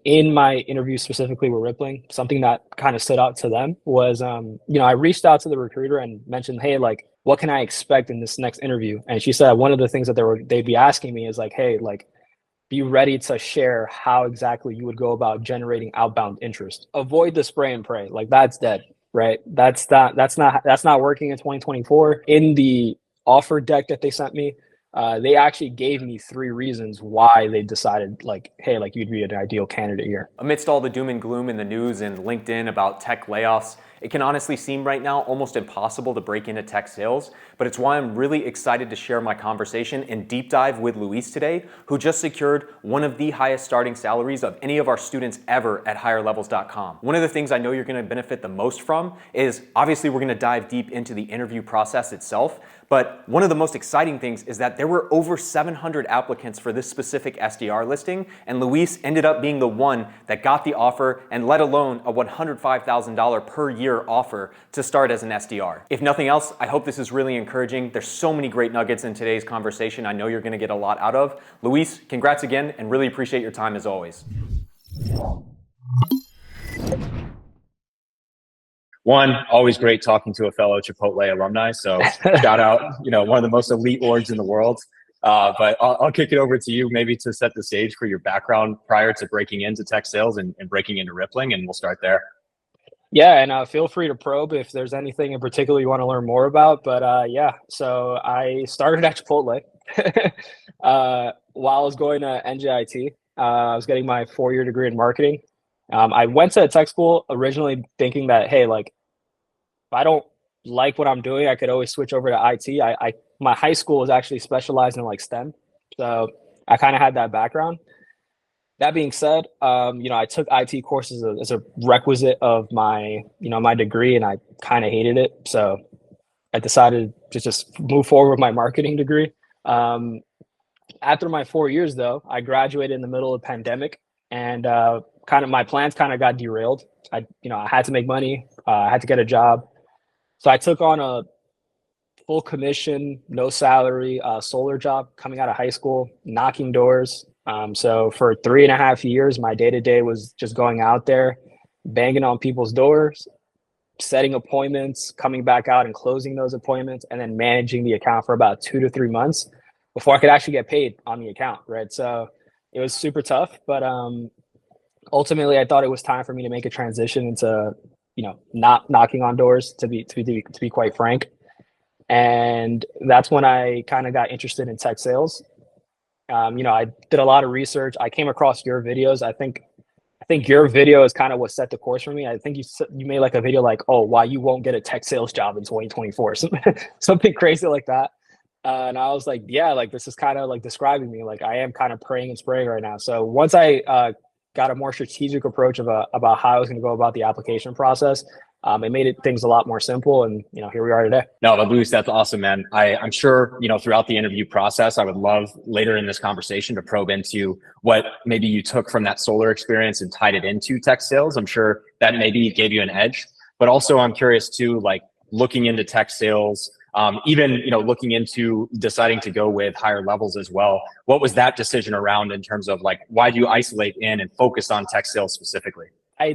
in my interview specifically with Rippling, something that kind of stood out to them was, I reached out to the recruiter and mentioned, hey, like, what can I expect in this next interview? And she said one of the things that they'd be asking me is like, hey, like, be ready to share how exactly you would go about generating outbound interest. Avoid the spray and pray. Like that's dead, right? That's not working in 2024. In the offer deck that they sent me, they actually gave me three reasons why they decided like, hey, like you'd be an ideal candidate here. Amidst all the doom and gloom in the news and LinkedIn about tech layoffs, it can honestly seem right now almost impossible to break into tech sales, but it's why I'm really excited to share my conversation and deep dive with Luis today, who just secured one of the highest starting salaries of any of our students ever at higherlevels.com. One of the things I know you're going to benefit the most from is obviously we're going to dive deep into the interview process itself, but one of the most exciting things is that there were over 700 applicants for this specific SDR listing, and Luis ended up being the one that got the offer and let alone a $105,000 per year offer to start as an SDR. If nothing else, I hope this is really encouraging. There's so many great nuggets in today's conversation I know you're going to get a lot out of. Luis, congrats again and really appreciate your time as always. One, always great talking to a fellow Chipotle alumni. So shout out, one of the most elite orgs in the world. But I'll kick it over to you maybe to set the stage for your background prior to breaking into tech sales and breaking into Rippling, and we'll start there. Yeah, and feel free to probe if there's anything in particular you want to learn more about. But yeah, so I started at Chipotle while I was going to NJIT. I was getting my 4-year degree in marketing. I went to tech school originally thinking that, hey, like, if I don't like what I'm doing, I could always switch over to IT. My high school was actually specialized in like STEM, so I kind of had that background. That being said, I took IT courses as a requisite of my, my degree, and I kind of hated it. So I decided to just move forward with my marketing degree. After my 4 years, though, I graduated in the middle of the pandemic, and kind of my plans kind of got derailed. I had to make money. I had to get a job. So I took on a full commission, no salary, solar job coming out of high school, knocking doors. So for 3.5 years, my day to day was just going out there, banging on people's doors, setting appointments, coming back out and closing those appointments, and then managing the account for about 2 to 3 months before I could actually get paid on the account. Right. So it was super tough, but ultimately I thought it was time for me to make a transition into, not knocking on doors, to be quite frank. And that's when I kind of got interested in tech sales. I did a lot of research. I came across your videos. I think your video is kind of what set the course for me. I think you made like a video like, oh, why you won't get a tech sales job in 2024, something crazy like that. And I was like, yeah, like this is kind of like describing me. Like I am kind of praying and spraying right now. So once I got a more strategic approach about how I was going to go about the application process, it made things a lot more simple, and here we are today. No, but Luis, that's awesome, man. I'm sure throughout the interview process, I would love later in this conversation to probe into what maybe you took from that solar experience and tied it into tech sales. I'm sure that maybe gave you an edge, but also I'm curious too, like looking into tech sales, even looking into deciding to go with higher levels as well. What was that decision around in terms of like why do you isolate in and focus on tech sales specifically? I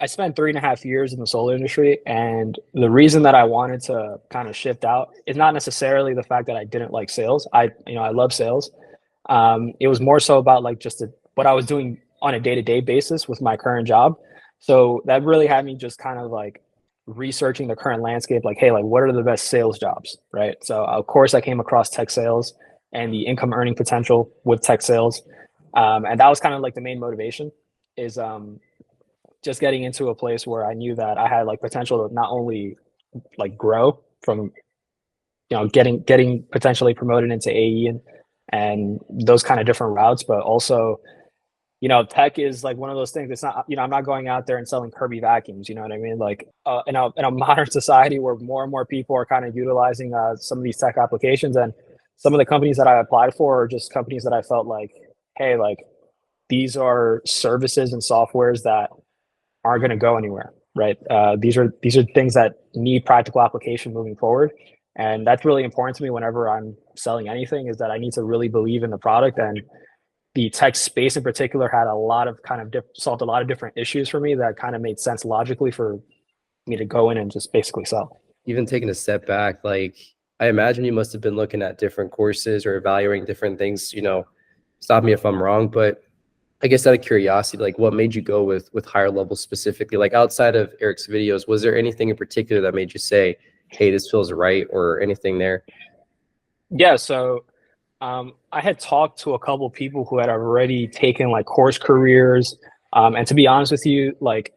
spent 3.5 years in the solar industry, and the reason that I wanted to kind of shift out is not necessarily the fact that I didn't like sales. I love sales. It was more so about like just what I was doing on a day-to-day basis with my current job. So that really had me just kind of like researching the current landscape, like, hey, like what are the best sales jobs, right? So of course I came across tech sales and the income earning potential with tech sales. And that was kind of like the main motivation is just getting into a place where I knew that I had like potential to not only like grow from, getting potentially promoted into AE and those kind of different routes, but also, tech is like one of those things. It's not, I'm not going out there and selling Kirby vacuums. You know what I mean? Like in a modern society where more and more people are kind of utilizing some of these tech applications, and some of the companies that I applied for are just companies that I felt like, hey, like these are services and softwares that aren't going to go anywhere, right? These are things that need practical application moving forward, and that's really important to me whenever I'm selling anything. Is that I need to really believe in the product and the tech space in particular had a lot of solved a lot of different issues for me that kind of made sense logically for me to go in and just basically sell. Even taking a step back, like I imagine you must have been looking at different courses or evaluating different things, stop me if I'm wrong, but I guess out of curiosity, like what made you go with higher level specifically? Like outside of Eric's videos, was there anything in particular that made you say, hey, this feels right, or anything there? Yeah, so I had talked to a couple people who had already taken like course careers. And to be honest with you, like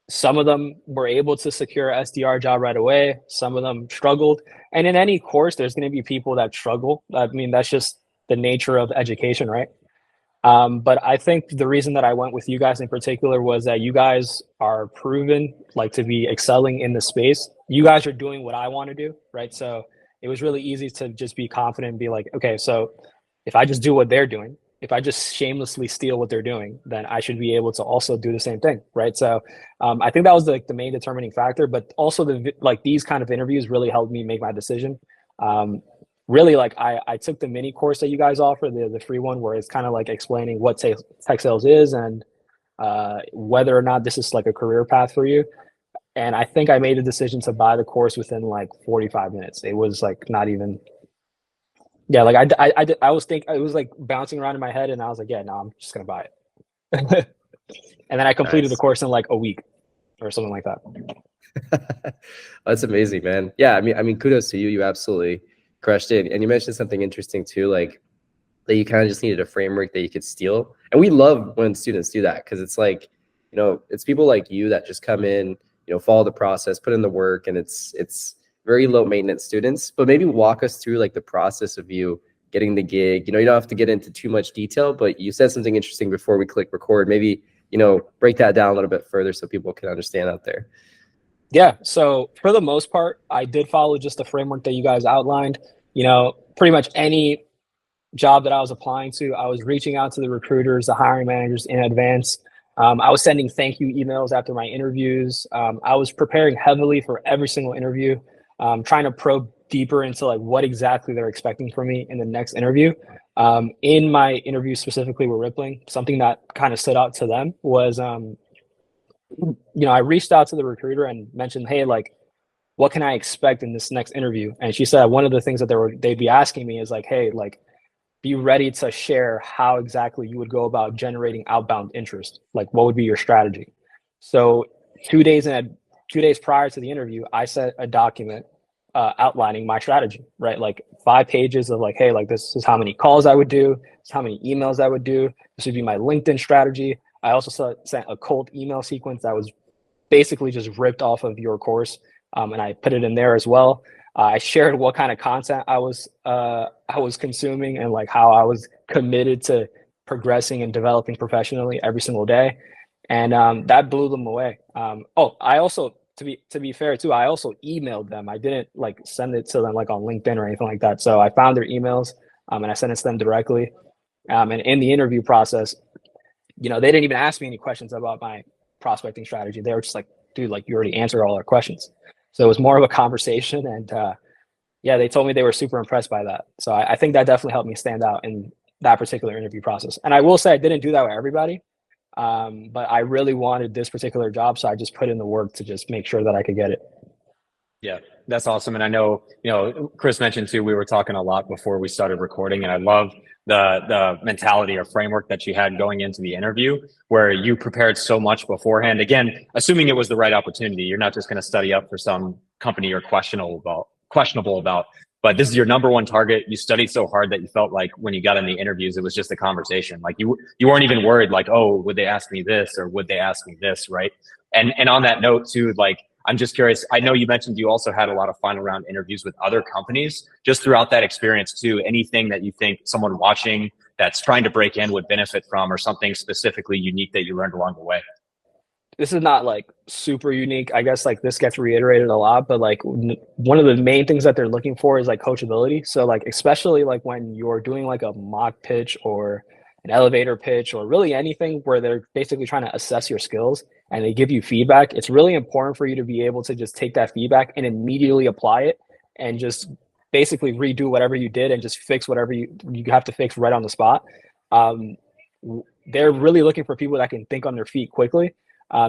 some of them were able to secure a SDR job right away. Some of them struggled. And in any course, there's going to be people that struggle. I mean, that's just the nature of education, right? But I think the reason that I went with you guys in particular was that you guys are proven like to be excelling in the space. You guys are doing what I want to do, right? So it was really easy to just be confident and be like, okay, so if I just do what they're doing, if I just shamelessly steal what they're doing, then I should be able to also do the same thing, right? So I think that was the main determining factor, but also these kind of interviews really helped me make my decision. Really, like I took the mini course that you guys offer, the free one, where it's kind of like explaining what tech sales is and whether or not this is like a career path for you. And I think I made a decision to buy the course within like 45 minutes. It was like not even, yeah, like I was it was like bouncing around in my head, and I was like, yeah, no, I'm just gonna buy it. And then I completed the Nice. course in like a week or something like that. That's amazing, man. Yeah, I mean, kudos to you. You absolutely crushed it. And you mentioned something interesting too, like that you kind of just needed a framework that you could steal. And we love when students do that because it's like, it's people like you that just come in, follow the process, put in the work, and it's very low maintenance students. But maybe walk us through like the process of you getting the gig. You don't have to get into too much detail, but you said something interesting before we click record. Maybe, break that down a little bit further so people can understand out there. Yeah. So for the most part, I did follow just the framework that you guys outlined. Pretty much any job that I was applying to, I was reaching out to the recruiters, the hiring managers in advance. I was sending thank you emails after my interviews. I was preparing heavily for every single interview, trying to probe deeper into like what exactly they're expecting from me in the next interview. In my interview specifically with Rippling, something that kind of stood out to them was, I reached out to the recruiter and mentioned, hey, like, what can I expect in this next interview? And she said one of the things that they'd be asking me is like, hey, like, be ready to share how exactly you would go about generating outbound interest. Like, what would be your strategy? So 2 days prior to the interview, I sent a document outlining my strategy, right? Like 5 pages of like, hey, like this is how many calls I would do, this is how many emails I would do. This would be my LinkedIn strategy. I also sent a cold email sequence that was basically just ripped off of your course, and I put it in there as well. I shared what kind of content I was consuming and like how I was committed to progressing and developing professionally every single day, and that blew them away. I also, to be fair too, I also emailed them. I didn't like send it to them like on LinkedIn or anything like that. So I found their emails, and I sent it to them directly. And in the interview process, they didn't even ask me any questions about my prospecting strategy. They were just like, dude, like you already answered all our questions. So it was more of a conversation, and yeah, they told me they were super impressed by that. So I think that definitely helped me stand out in that particular interview process. And I will say I didn't do that with everybody, but I really wanted this particular job, so I just put in the work to just make sure that I could get it. Yeah, that's awesome. And I know, Chris mentioned too, we were talking a lot before we started recording, and I love the mentality or framework that you had going into the interview where you prepared so much beforehand. Again, assuming it was the right opportunity, you're not just going to study up for some company you're questionable about, but this is your number one target. You studied so hard that you felt like when you got in the interviews, it was just a conversation. Like you weren't even worried like, oh, would they ask me this or would they ask me this? Right. And on that note too, like, I'm just curious. I know you mentioned you also had a lot of final round interviews with other companies. Just throughout that experience too, anything that you think someone watching that's trying to break in would benefit from, or something specifically unique that you learned along the way? This is not like super unique. I guess like this gets reiterated a lot, but like one of the main things that they're looking for is like coachability. So like, especially like when you're doing like a mock pitch or an elevator pitch or really anything where they're basically trying to assess your skills and they give you feedback, it's really important for you to be able to just take that feedback and immediately apply it and just basically redo whatever you did and just fix whatever you have to fix right on the spot. um, they're really looking for people that can think on their feet quickly.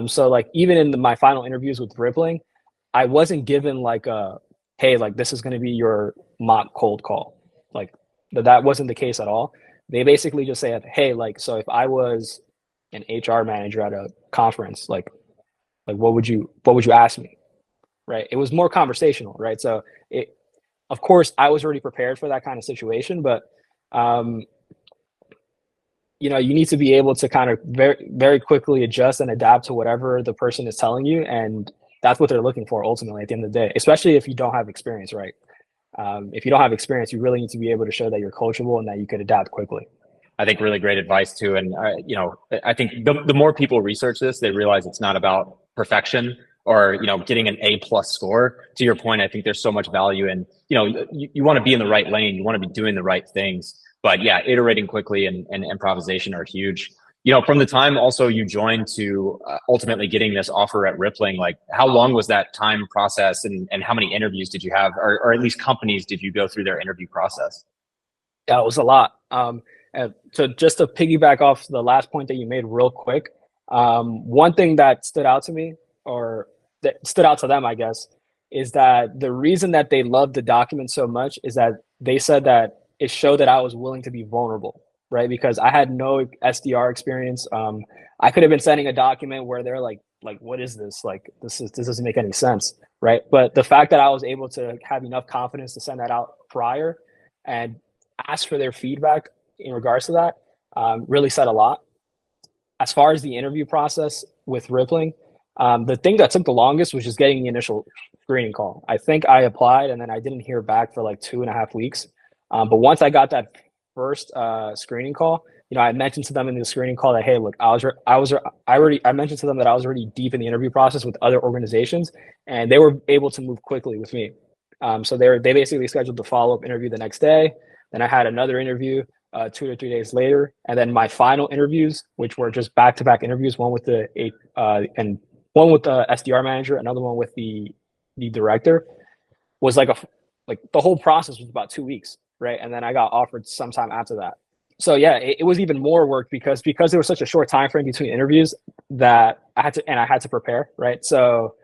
So like even in my final interviews with Rippling, I wasn't given like a, hey, like this is going to be your mock cold call. Like that wasn't the case at all. They basically just said, hey, like, so if I was an HR manager at a conference, like what would you ask me? Right. It was more conversational. Right. So it, of course I was already prepared for that kind of situation, but um, you know, you need to be able to kind of very quickly adjust and adapt to whatever the person is telling you, and that's what they're looking for ultimately at the end of the day, especially if you don't have experience, right? If you don't have experience, you really need to be able to show that you're coachable and that you could adapt quickly. I think really great advice too. And, you know, I think the more people research this, they realize it's not about perfection or, you know, getting an A+ score. To your point, I think there's so much value in, you know, you want to be in the right lane. You want to be doing the right things. But yeah, iterating quickly and improvisation are huge. You know, from the time also you joined to ultimately getting this offer at Rippling, like how long was that time process and how many interviews did you have, or at least companies did you go through their interview process? Yeah, it was a lot. And so just to piggyback off the last point that you made real quick, one thing that stood out to me, or that stood out to them, I guess, is that the reason that they loved the document so much is that they said that it showed that I was willing to be vulnerable, right? Because I had no SDR experience. I could have been sending a document where they're like, what is this? Like, this doesn't make any sense, right? But the fact that I was able to have enough confidence to send that out prior and ask for their feedback in regards to that really said a lot. As far as the interview process with Rippling, the thing that took the longest was just getting the initial screening call. I think I applied and then I didn't hear back for like 2.5 weeks. But once I got that first screening call, you know, I mentioned to them in the screening call that, hey, look, I mentioned to them that I was already deep in the interview process with other organizations, and they were able to move quickly with me. So they basically scheduled the follow-up interview the next day. Then I had another interview 2 to 3 days later, and then my final interviews, which were just back-to-back interviews, one with the and one with the SDR manager, another one with the director, was like the whole process was about 2 weeks, right? And then I got offered sometime after that. So yeah, it was even more work because there was such a short time frame between interviews that I had to prepare, right? So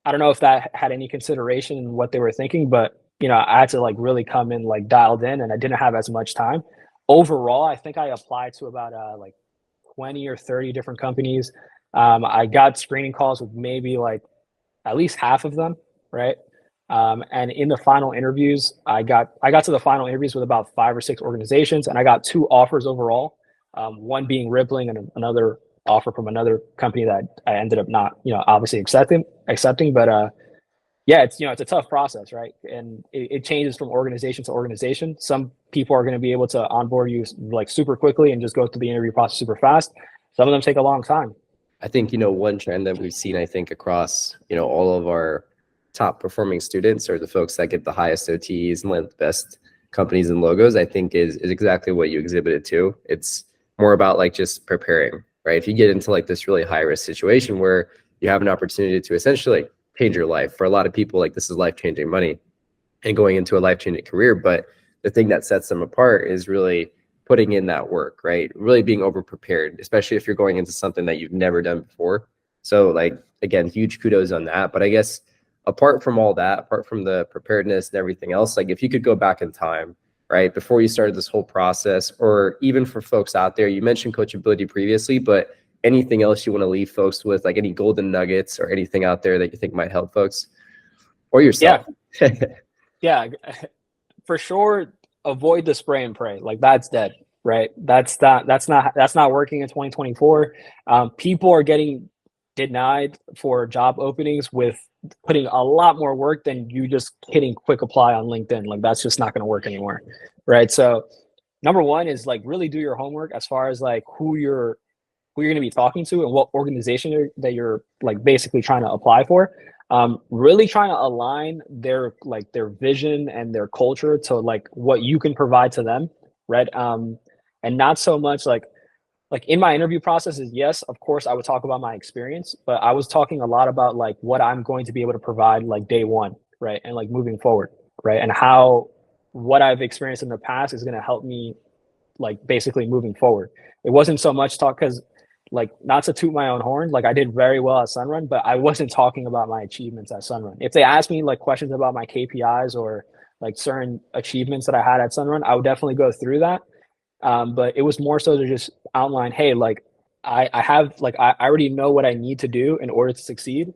I don't know if that had any consideration in what they were thinking, but you know, I had to like really come in like dialed in, and I didn't have as much time. Overall, I think I applied to about like 20 or 30 different companies. I got screening calls with maybe like at least half of them, right? And in the final interviews, I got to the final interviews with about 5 or 6 organizations, and I got 2 offers overall. One being Rippling, and another offer from another company that I ended up not, you know, obviously accepting. But yeah, it's, you know, it's a tough process, right? And it changes from organization to organization. Some people are going to be able to onboard you like super quickly and just go through the interview process super fast. Some of them take a long time. I think, you know, one trend that we've seen, I think, across, you know, all of our top performing students, or the folks that get the highest OTEs and land the best companies and logos, I think is exactly what you exhibited too. It's more about like just preparing, right? If you get into like this really high risk situation where you have an opportunity to essentially change your life, for a lot of people, like this is life-changing money and going into a life-changing career. But the thing that sets them apart is really putting in that work, right? Really being over prepared, especially if you're going into something that you've never done before. So like, again, huge kudos on that. But I guess apart from all that, apart from the preparedness and everything else, like if you could go back in time, right, before you started this whole process, or even for folks out there, you mentioned coachability previously, but anything else you want to leave folks with, like any golden nuggets or anything out there that you think might help folks or yourself? Yeah. Yeah, for sure. Avoid the spray and pray. Like that's dead, right? That's not working in 2024. People are getting denied for job openings with putting a lot more work than you just hitting quick apply on LinkedIn. Like that's just not going to work anymore, right? So number one is like really do your homework as far as like who you're going to be talking to and what organization that you're like basically trying to apply for. Really trying to align their vision and their culture to like what you can provide to them, right? And not so much like in my interview processes, yes, of course I would talk about my experience, but I was talking a lot about like what I'm going to be able to provide like day one, right? And like moving forward, right? And how what I've experienced in the past is going to help me like basically moving forward. It wasn't so much talk because like not to toot my own horn, like I did very well at Sunrun, but I wasn't talking about my achievements at Sunrun. If they asked me like questions about my KPIs or like certain achievements that I had at Sunrun, I would definitely go through that. But it was more so to just outline, hey, like I have like I already know what I need to do in order to succeed.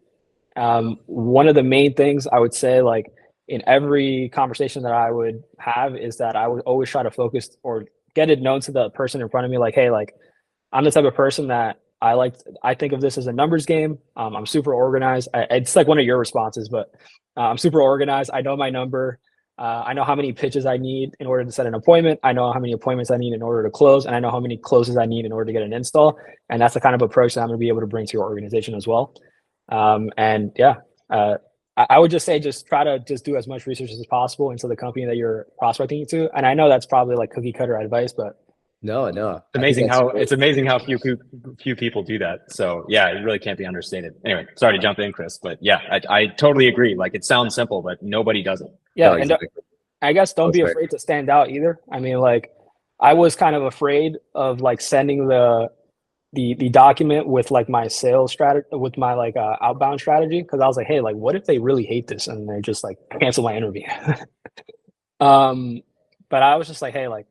One of the main things I would say, like in every conversation that I would have, is that I would always try to focus or get it known to the person in front of me, like, hey, like I'm the type of person that I think of this as a numbers game. I'm super organized. It's like one of your responses, but I'm super organized. I know my number. I know how many pitches I need in order to set an appointment. I know how many appointments I need in order to close, and I know how many closes I need in order to get an install. And that's the kind of approach that I'm going to be able to bring to your organization as well. And yeah, I would just say just try to just do as much research as possible into the company that you're prospecting to. And I know that's probably like cookie cutter advice, but No. It's amazing how few people do that. So yeah, it really can't be understated. Anyway, sorry to jump in, Chris, but yeah, I totally agree. Like it sounds simple, but nobody does it. yeah, No, and exactly. I guess don't be Right. afraid to stand out either. I mean, like I was kind of afraid of like sending the document with like my sales strategy, with my like outbound strategy, because I was like, hey, like what if they really hate this and they just like cancel my interview? But I was just like, hey, like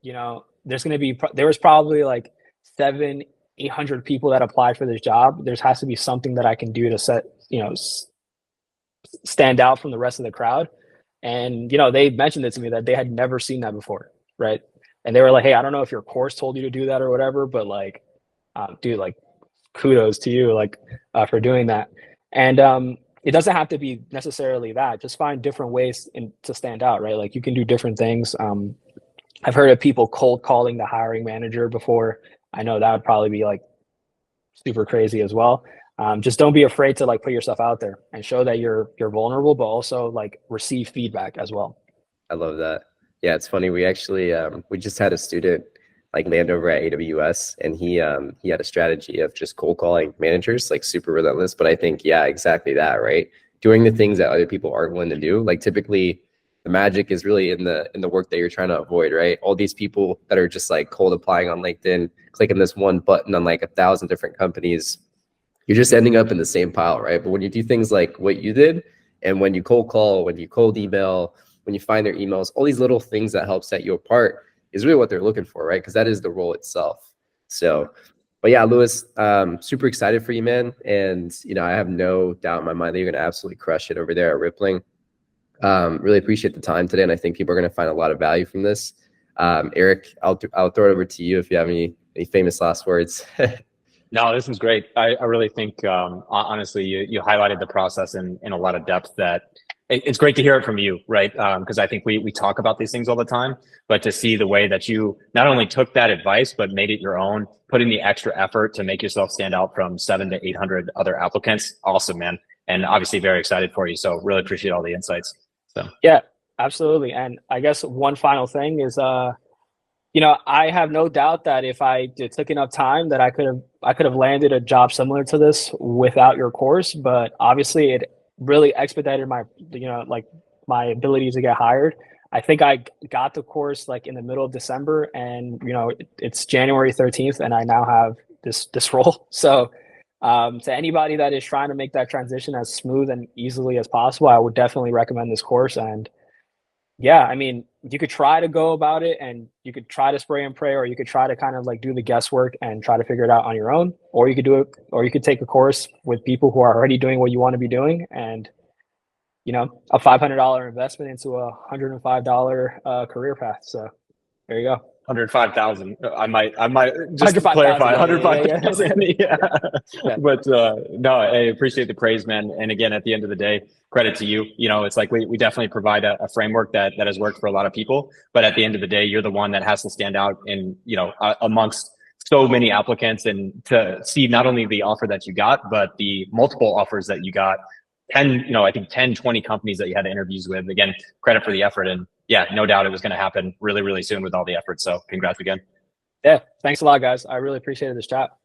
there was probably like 700-800 people that applied for this job. There has to be something that I can do to set stand out from the rest of the crowd. And they mentioned it to me that they had never seen that before, right? And they were like, hey, I don't know if your course told you to do that or whatever, but like dude, like kudos to you, like for doing that. And it doesn't have to be necessarily that. Just find different ways to stand out, right? Like you can do different things. I've heard of people cold calling the hiring manager before. I know that would probably be like super crazy as well. Just don't be afraid to like put yourself out there and show that you're vulnerable, but also like receive feedback as well. I love that. Yeah, it's funny. We actually we just had a student like land over at AWS, and he had a strategy of just cold calling managers, like super relentless. But I think, yeah, exactly that, right? Doing the things that other people aren't willing to do. Like typically the magic is really in the work that you're trying to avoid, right? All these people that are just like cold applying on LinkedIn, clicking this one button on like 1,000 different companies, you're just ending up in the same pile, right? But when you do things like what you did, and when you cold call, when you cold email, when you find their emails, all these little things that help set you apart is really what they're looking for, right? Because that is the role itself. So, but yeah, Lewis, super excited for you, man. And, I have no doubt in my mind that you're going to absolutely crush it over there at Rippling. Really appreciate the time today. And I think people are going to find a lot of value from this. Eric, I'll throw it over to you if you have any famous last words. No, this is great. I really think, honestly, you highlighted the process in a lot of depth that it's great to hear it from you, right? Because I think we talk about these things all the time, but to see the way that you not only took that advice, but made it your own, put in the extra effort to make yourself stand out from 700 to 800 other applicants. Awesome, man. And obviously very excited for you. So really appreciate all the insights. So yeah, absolutely. And I guess one final thing is, I have no doubt that if I took enough time that I could have landed a job similar to this without your course, but obviously it really expedited my like my ability to get hired. I think I got the course like in the middle of December, and it's January 13th, and I now have this role. So to anybody that is trying to make that transition as smooth and easily as possible, I would definitely recommend this course. And yeah, I mean, you could try to go about it and you could try to spray and pray, or you could try to kind of like do the guesswork and try to figure it out on your own, or you could do it, or you could take a course with people who are already doing what you want to be doing. And, a $500 investment into a $105 career path. So there you go. 105,000. I might just to clarify 105,000. Yeah. But no, I appreciate the praise, man. And again, at the end of the day, credit to you. It's like we definitely provide a framework that has worked for a lot of people. But at the end of the day, you're the one that has to stand out in, amongst so many applicants, and to see not only the offer that you got, but the multiple offers that you got. 10, I think 10, 20 companies that you had interviews with. Again, credit for the effort. And yeah, no doubt it was going to happen really, really soon with all the effort. So congrats again. Yeah. Thanks a lot, guys. I really appreciated this chat.